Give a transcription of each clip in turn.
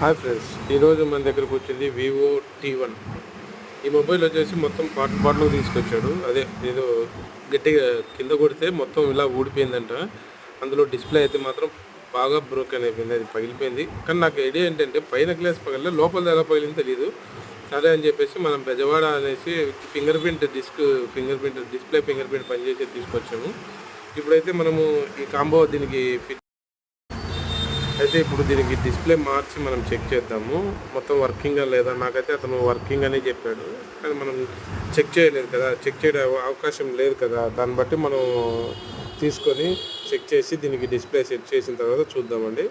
Hi friends, ఈరోజు మన దగ్గరకు వచ్చింది వివో T1. ఈ మొబైల్ వచ్చేసి మొత్తం పాటలు తీసుకొచ్చాడు. అదే ఏదో గట్టిగా కింద కొడితే మొత్తం ఇలా ఊడిపోయిందంట. అందులో డిస్ప్లే అయితే మాత్రం బాగా బ్రోకెన్ అయిపోయింది, అది పగిలిపోయింది. కానీ నాకు ఐడియా ఏంటంటే పైన గ్లాస్ పగలే, లోపల ఎలా పగిలిందో తెలియదు. సరే అని చెప్పేసి మనం బెజవాడ అనేసి finger print display finger print పనిచేసి తీసుకొచ్చాము. ఇప్పుడైతే మనము ఈ కాంబో దీనికి అయితే ఇప్పుడు దీనికి డిస్ప్లే మార్చి మనం చెక్ చేద్దాము, మొత్తం వర్కింగా లేదా. నాకైతే అతను వర్కింగ్ అని చెప్పాడు, కానీ మనం చెక్ చేయలేదు కదా, చెక్ చేయడం అవకాశం లేదు కదా. దాన్ని బట్టి మనం తీసుకొని చెక్ చేసి దీనికి డిస్ప్లే సెట్ చేసిన తర్వాత చూద్దామండి.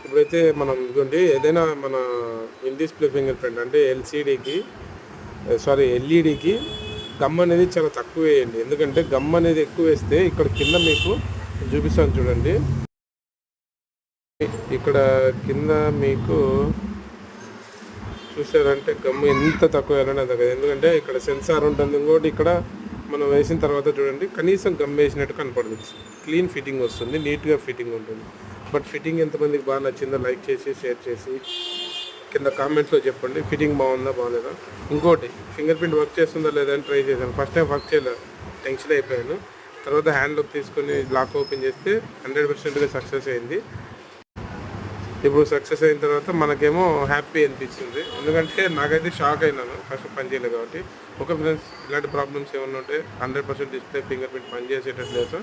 ఇప్పుడైతే మనం ఇదిగోండి, ఏదైనా మన ఇన్ డిస్ప్లే ఫింగర్ ప్రింట్ అంటే ఎల్ఈడికి గమ్ అనేది చాలా తక్కువ వేయండి. ఎందుకంటే గమ్ అనేది ఎక్కువ వేస్తే ఇక్కడ కింద మీకు చూపిస్తాను చూడండి, ఇక్కడ కింద మీకు చూసారంటే గమ్ము ఎంత తక్కువ వేయాలని అది కదా. ఎందుకంటే ఇక్కడ సెన్సార్ ఉంటుంది. ఇంకోటి ఇక్కడ మనం వేసిన తర్వాత చూడండి, కనీసం గమ్ వేసినట్టు కనపడదు. క్లీన్ ఫిట్టింగ్ వస్తుంది, నీట్గా ఫిట్టింగ్ ఉంటుంది. బట్ ఫిట్టింగ్ ఎంతమందికి బాగా నచ్చిందో లైక్ చేసి షేర్ చేసి కింద కామెంట్స్లో చెప్పండి. ఫిట్టింగ్ బాగుందా బాగాలేదా. ఇంకోటి, ఫింగర్ ప్రింట్ వర్క్ చేస్తుందా లేదా అని ట్రై చేశాను. ఫస్ట్ టైం వర్క్ చేయలేదు, టెన్షన్ అయిపోయాను. తర్వాత హ్యాండ్లోకి తీసుకొని లాక్ ఓపెన్ చేస్తే 100%గా సక్సెస్ అయింది. ఇప్పుడు సక్సెస్ అయిన తర్వాత మనకేమో హ్యాపీ అనిపిస్తుంది. ఎందుకంటే నాకైతే షాక్ అయినాను, ఫస్ట్ పని చేయలేదు కాబట్టి. ఓకే ఫ్రెండ్స్, ఇలాంటి ప్రాబ్లమ్స్ ఏమన్నా ఉంటే 100% డిస్ప్లే ఫింగర్ ప్రింట్ పనిచేసేటట్టు లేదు.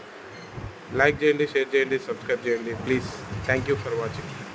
లైక్ చేయండి, షేర్ చేయండి, సబ్స్క్రైబ్ చేయండి please. Thank you for watching.